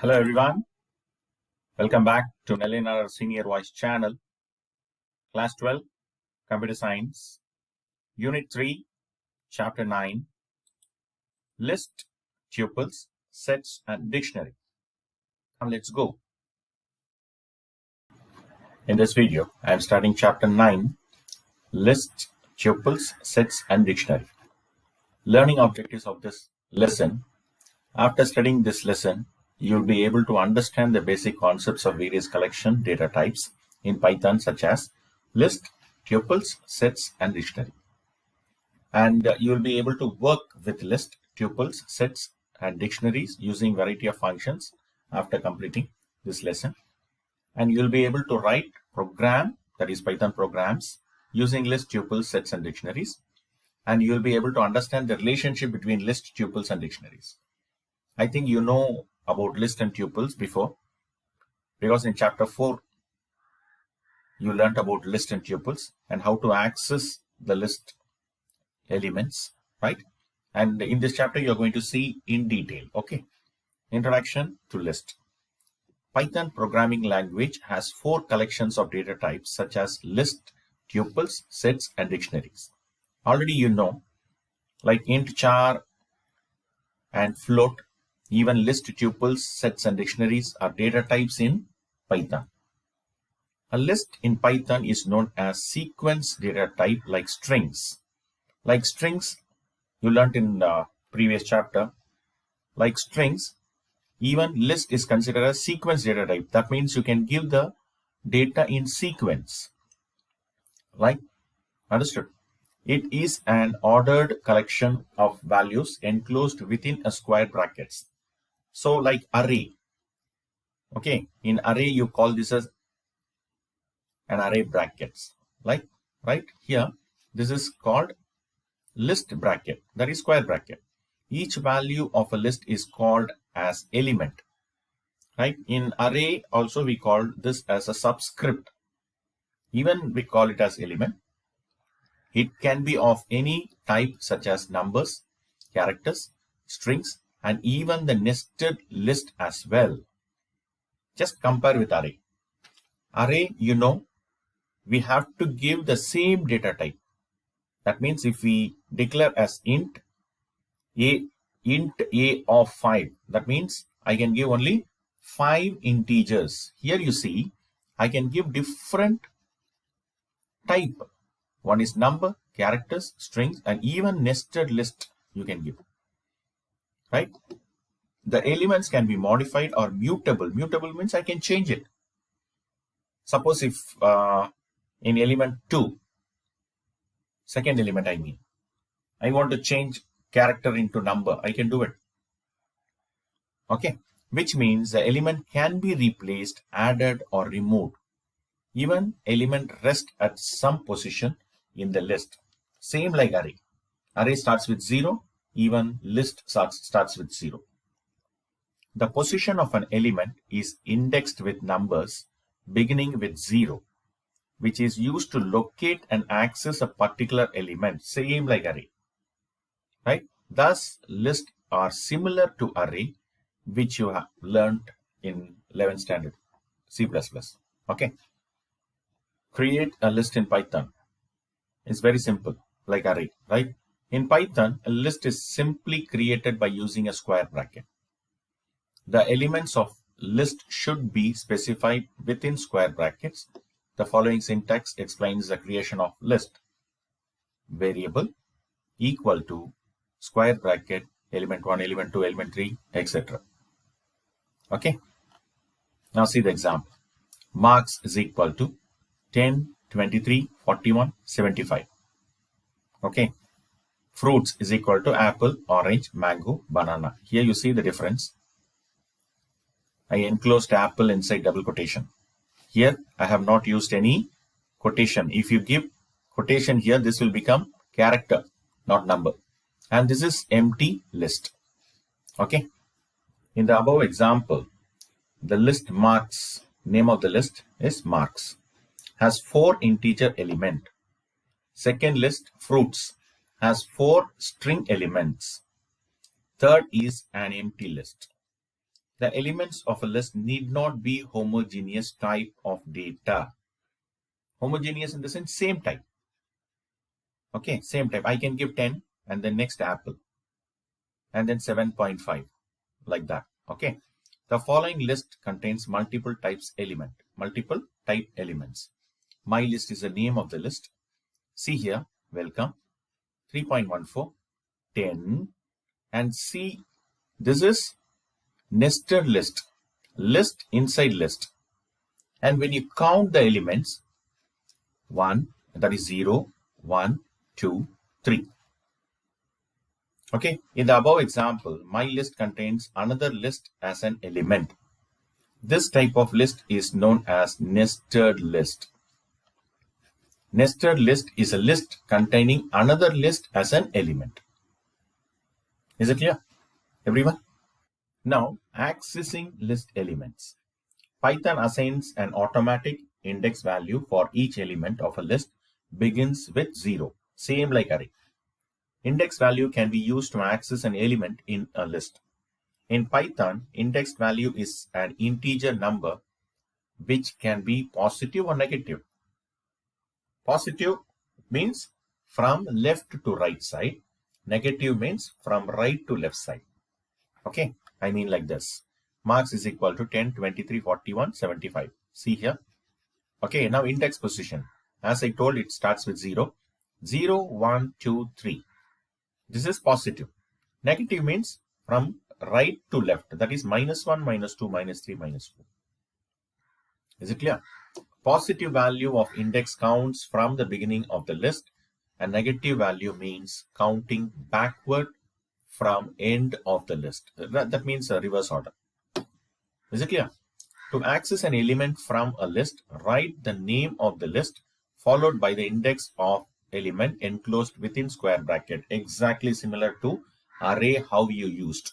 Hello everyone, welcome back to Nalinar Senior Voice channel, Class 12, Computer Science, Unit 3, Chapter 9, List, Tuples, Sets and Dictionary. Now let's go. In this video, I am starting Chapter 9, List, Tuples, Sets and Dictionary. Learning objectives of this lesson. After studying this lesson, you'll be able to understand the basic concepts of various collection data types in Python, such as list, tuples, sets, and dictionary. And you'll be able to work with list, tuples, sets, and dictionaries using variety of functions after completing this lesson. And you'll be able to write program, that is Python programs, using list, tuples, sets, and dictionaries. And you'll be able to understand the relationship between list, tuples, and dictionaries. I think you know about list and tuples before, because in chapter 4 you learned about list and tuples and how to access the list elements, right? And in this chapter you're going to see in detail. Okay, introduction to list. Python programming language has 4 collections of data types such as list, tuples, sets, and dictionaries. Already you know, like int, char, and float. Even list, tuples, sets, and dictionaries are data types in Python. A list in Python is known as sequence data type, like strings. Like strings, you learned in the previous chapter. Like strings, even list is considered a sequence data type. That means you can give the data in sequence. Right? Understood? It is an ordered collection of values enclosed within a square brackets. So like array, okay, in array you call this as an array brackets, like right here, this is called list bracket, that is square bracket. Each value of a list is called as element, right? In array also we call this as a subscript, even we call it as element. It can be of any type such as numbers, characters, strings, and even the nested list as well. Just compare with array. Array, you know, we have to give the same data type. That means if we declare as int a of 5, that means I can give only 5 integers. Here you see, I can give different type. One is number, characters, strings, and even nested list you can give, right? The elements can be modified or mutable. Mutable means I can change it. Suppose if in element 2, second element I want to change character into number, I can do it. Okay, which means the element can be replaced, added, or removed. Even element rest at some position in the list. Same like array. Array starts with 0, even list starts with 0. The position of an element is indexed with numbers beginning with 0, which is used to locate and access a particular element, same like array, right? Thus, lists are similar to array, which you have learned in 11th standard C++. Okay. Create a list in Python. It's very simple, like array, right? In Python, a list is simply created by using a square bracket. The elements of list should be specified within square brackets. The following syntax explains the creation of list. Variable equal to square bracket element 1, element 2, element 3, etc. Okay. Now see the example. Marks is equal to 10, 23, 41, 75. Okay. Fruits is equal to apple, orange, mango, banana. Here you see the difference. I enclosed apple inside double quotation. Here I have not used any quotation. If you give quotation here, this will become character, not number. And this is empty list. Okay. In the above example, the list marks, name of the list is marks, has 4 integer element. Second list, fruits, has 4 string elements. Third is an empty list. The elements of a list need not be homogeneous type of data. Homogeneous in the sense same type. Okay, same type. I can give 10 and then next apple and then 7.5 like that. Okay. The following list contains multiple types element, multiple type elements. My list is the name of the list. See here, welcome, 3.14, 10, and see, this is nested list, list inside list. And when you count the elements, 1, that is 0, 1, 2, 3. Okay, in the above example, my list contains another list as an element. This type of list is known as nested list. Nested list is a list containing another list as an element. Is it clear, everyone? Now, accessing list elements. Python assigns an automatic index value for each element of a list begins with 0, same like array. Index value can be used to access an element in a list. In Python, index value is an integer number which can be positive or negative. Positive means from left to right side. Negative means from right to left side. Okay, I mean like this. Marks is equal to 10, 23, 41, 75. See here. Okay, now index position. As I told, it starts with 0. 0, 1, 2, 3. This is positive. Negative means from right to left. That is -1, -2, -3, -4. Is it clear? Positive value of index counts from the beginning of the list, and negative value means counting backward from end of the list. That means a reverse order. Is it clear? To access an element from a list, write the name of the list followed by the index of element enclosed within square bracket. Exactly similar to array how you used.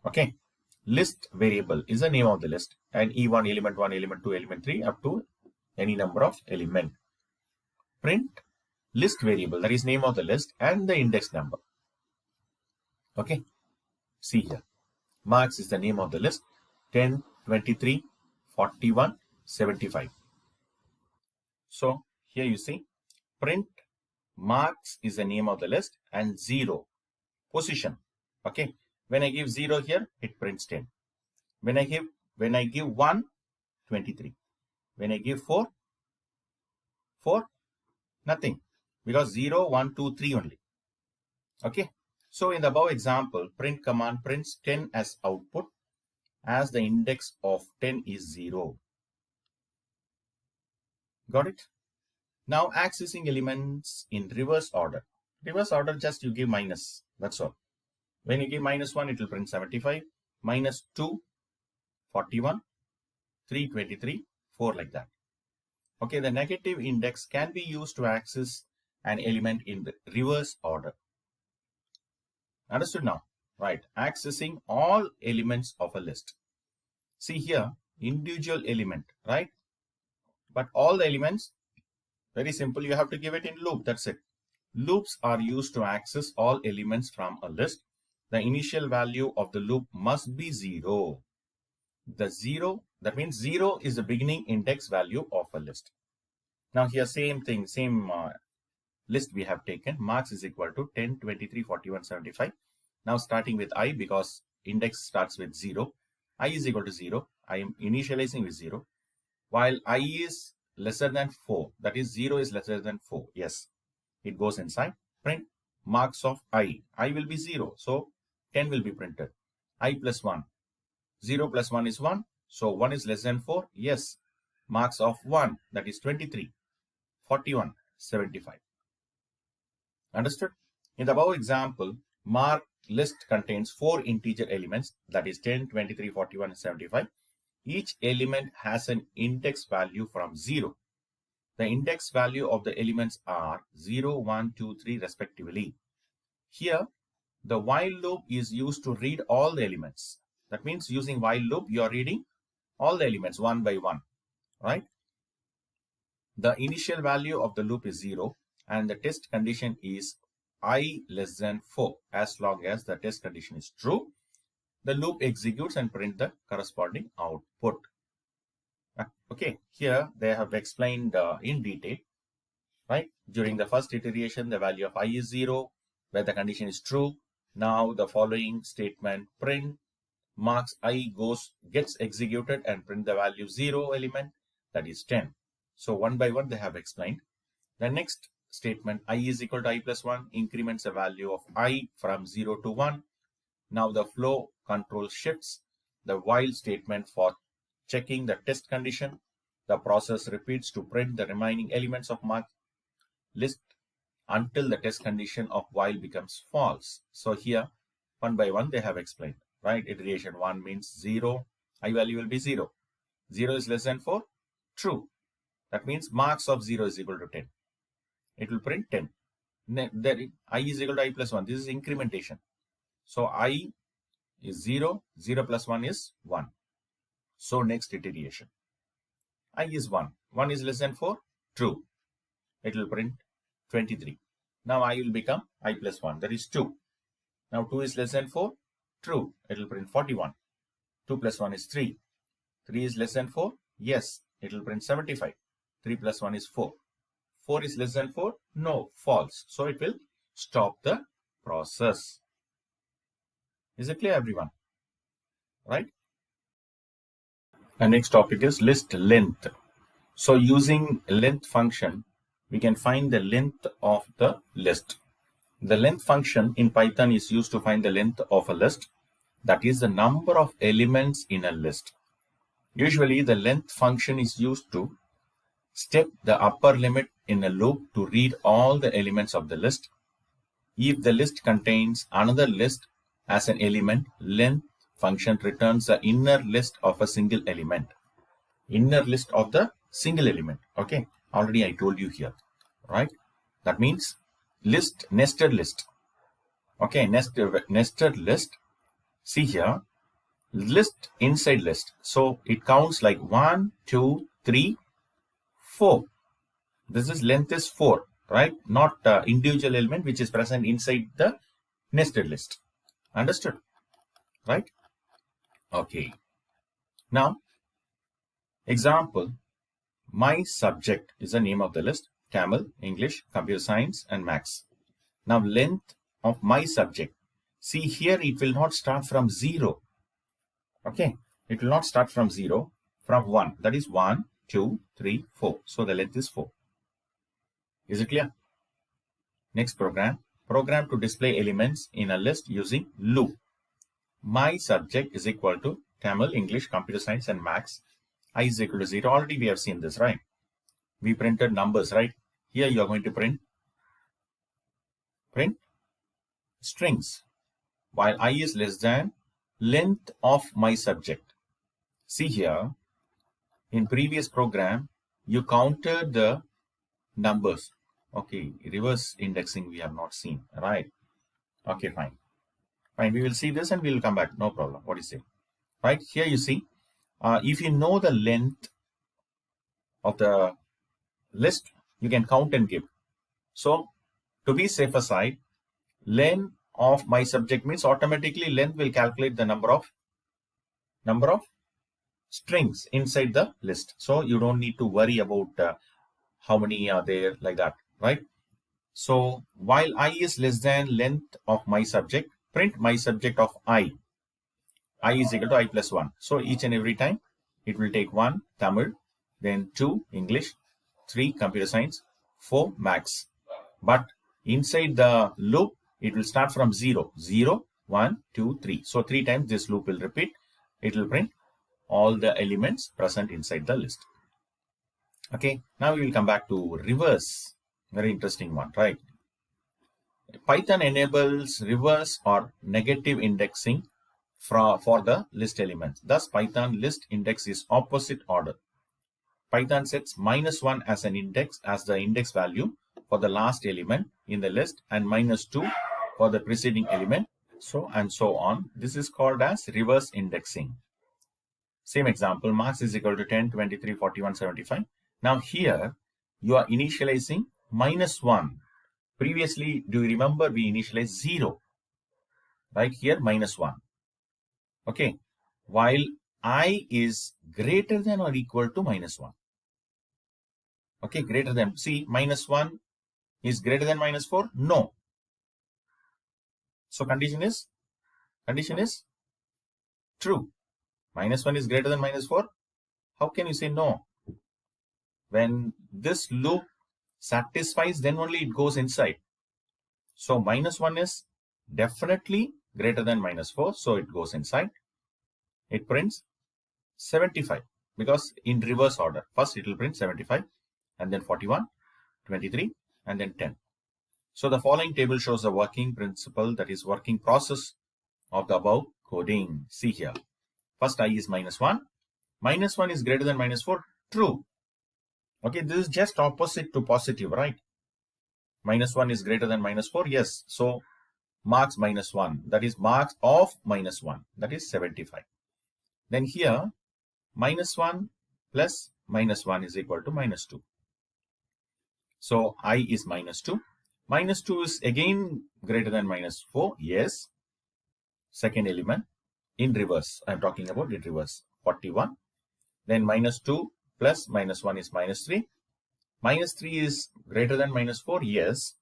Okay. List variable is the name of the list, and E1, element 1, element 2, element 3 up to any number of element. Print list variable, that is name of the list and the index number. Okay. See here. Marks is the name of the list. 10, 23, 41, 75. So here you see print marks is the name of the list and 0 position. Okay. When I give 0 here, it prints 10. When I give 1, 23. When I give 4, nothing, because 0, 1, 2, 3 only. Okay. So in the above example, print command prints 10 as output, as the index of 10 is 0. Got it? Now accessing elements in reverse order. Reverse order, just you give minus, that's all. When you give -1, it will print 75, -2, 41, 3, 23, 4 like that. Okay, the negative index can be used to access an element in the reverse order. Understood now? Right. Accessing all elements of a list. See here, individual element, right? But all the elements, very simple, you have to give it in loop. That's it. Loops are used to access all elements from a list. The initial value of the loop must be 0. The 0, that means 0 is the beginning index value of a list. Now here same thing, same list we have taken. Marks is equal to 10, 23, 41, 75. Now starting with I, because index starts with 0. I is equal to 0. I am initializing with 0. While I is lesser than 4, that is 0 is lesser than 4. Yes, it goes inside. Print marks of I. I will be 0. So 10 will be printed. I plus 1. 0 plus 1 is 1. So 1 is less than 4. Yes. Marks of 1, that is 23, 41, 75. Understood? In the above example, mark list contains 4 integer elements, that is 10, 23, 41, and 75. Each element has an index value from 0. The index value of the elements are 0, 1, 2, 3 respectively. Here, the while loop is used to read all the elements. That means using while loop, you are reading all the elements one by one, right? The initial value of the loop is 0 and the test condition is I less than 4. As long as the test condition is true, the loop executes and print the corresponding output. Okay, here they have explained in detail, right? During the first iteration, the value of I is 0, where the condition is true. Now the following statement print marks I gets executed and print the value 0 element, that is 10. So one by one they have explained. The next statement I is equal to I plus 1 increments the value of I from 0 to 1. Now the flow control shifts the while statement for checking the test condition. The process repeats to print the remaining elements of marked list until the test condition of while becomes false. So here one by one they have explained, right? Iteration 1 means 0, I value will be 0. 0 is less than 4, true. That means marks of 0 is equal to 10. It will print 10. Then I is equal to I plus 1. This is incrementation. So I is 0, 0 plus 1 is 1. So next iteration. I is 1. 1 is less than 4, true. It will print 23. Now I will become I plus 1, that is 2. Now 2 is less than 4, true. It will print 41. 2 plus 1 is 3. 3 is less than 4, yes. It will print 75. 3 plus 1 is 4. 4 is less than 4, no, false. So it will stop the process. Is it clear, everyone? Right? The next topic is list length. So using length function, we can find the length of the list. The length function in Python is used to find the length of a list, that is the number of elements in a list. Usually the length function is used to step the upper limit in a loop to read all the elements of the list. If the list contains another list as an element, length function returns the inner list of a single element. Inner list of the single element. Okay, already I told you here, right? That means list, nested list. Okay, nested list. See here, list inside list. So it counts like 1, 2, 3, 4. This is length is 4, right? Not individual element which is present inside the nested list. Understood? Right? Okay. Now, example, my subject is the name of the list. Tamil, English, Computer Science, and Maths. Now, length of my subject. See here, it will not start from 0. Okay. It will not start from 0, from 1. That is 1, 2, 3, 4. So the length is 4. Is it clear? Next program. Program to display elements in a list using loop. My subject is equal to Tamil, English, Computer Science, and Maths. I is equal to 0. Already we have seen this, right? We printed numbers, right? Here you are going to print strings. While I is less than length of my subject. See here, in previous program, you counted the numbers. Okay, reverse indexing we have not seen, right? Okay, fine. Fine, we will see this and we will come back. No problem. What is it? Right, here you see, if you know the length of the list, you can count and give. So, to be safer side, length of my subject means automatically length will calculate the number of strings inside the list. So, you don't need to worry about how many are there like that, right? So, while I is less than length of my subject, print my subject of I. I is equal to I plus 1. So, each and every time, it will take 1, Tamil, then 2, English, 3, Computer Science, 4, Maths. But inside the loop, it will start from 0. 0, 1, 2, 3. So, 3 times this loop will repeat. It will print all the elements present inside the list. Okay, now we will come back to reverse. Very interesting one, right? Python enables reverse or negative indexing for the list elements. Thus, Python list index is opposite order. Python sets -1 as an index as the index value for the last element in the list and -2 for the preceding element, so and so on. This is called as reverse indexing. Same example, marks is equal to 10, 23, 41, 75. Now here you are initializing -1. Previously, do you remember we initialized 0? Right here, -1. Okay, while I is greater than or equal to -1. Okay, greater than, see, -1 is greater than -4? No. So condition is true. -1 is greater than -4. How can you say no? When this loop satisfies, then only it goes inside. So -1 is definitely greater than -4, so it goes inside. It prints 75 because in reverse order. First it will print 75 and then 41, 23 and then 10. So the following table shows the working principle, that is working process of the above coding. See here. First I is -1. -1 is greater than -4. True. Okay, this is just opposite to positive, right? -1 is greater than -4. Yes. So marks -1. That is marks of -1. That is 75. Then here -1 plus -1 is equal to -2. So I is -2. -2 is again greater than -4. Yes. Second element in reverse. I'm talking about in reverse. 41. Then -2 plus -1 is -3. -3 is greater than -4. Yes.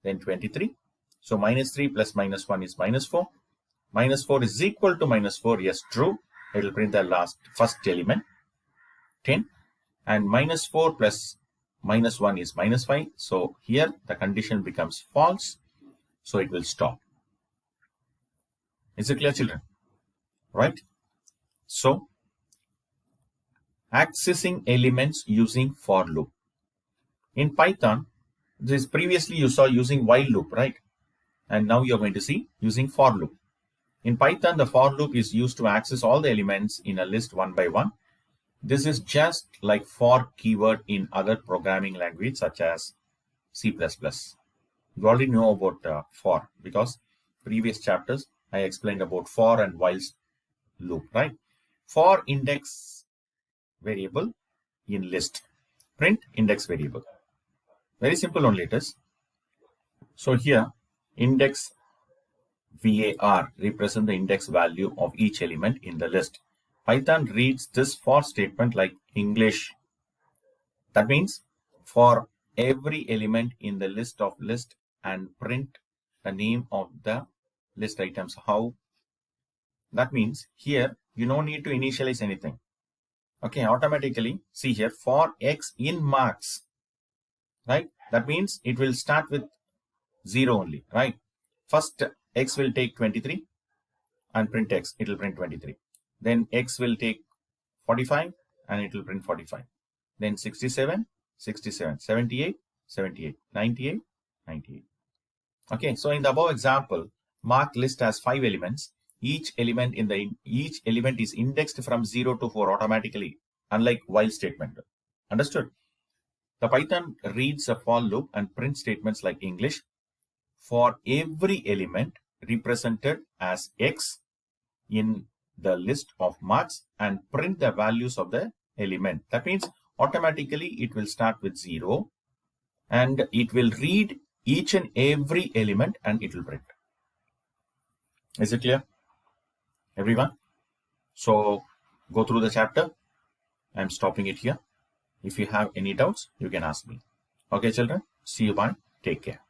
Then 23. So -3 plus -1 is -4. -4 is equal to -4. Yes, true. It will print the first element, 10. And -4 plus -1 is -5. So here the condition becomes false. So it will stop. Is it clear, children? Right? So accessing elements using for loop. In Python, this previously you saw using while loop, right? And now you're going to see using for loop. In Python, the for loop is used to access all the elements in a list one by one. This is just like for keyword in other programming language such as C++. You already know about for, because previous chapters I explained about for and while loop, right? For index variable in list, print index variable. Very simple only it is. So here index var represent the index value of each element in the list. Python reads this for statement like English. That means for every element in the list of list and print the name of the list items. How? That means here you don't need to initialize anything. Okay, automatically see here for x in marks, right? That means it will start with 0 only, right? First x will take 23 and print x, it will print 23. Then x will take 45 and it will print 45. Then 67, 67, 78, 78, 98, 98. Okay, so in the above example, mark list has 5 elements. Each element is indexed from 0 to 4 automatically, unlike while statement. Understood? The Python reads a for loop and print statements like English for every element represented as x in the list of marks and print the values of the element. That means automatically it will start with 0 and it will read each and every element and it will print. Is it clear, everyone? So go through the chapter. I'm stopping it here. If you have any doubts, you can ask me. Okay, children. See you. Bye. Take care.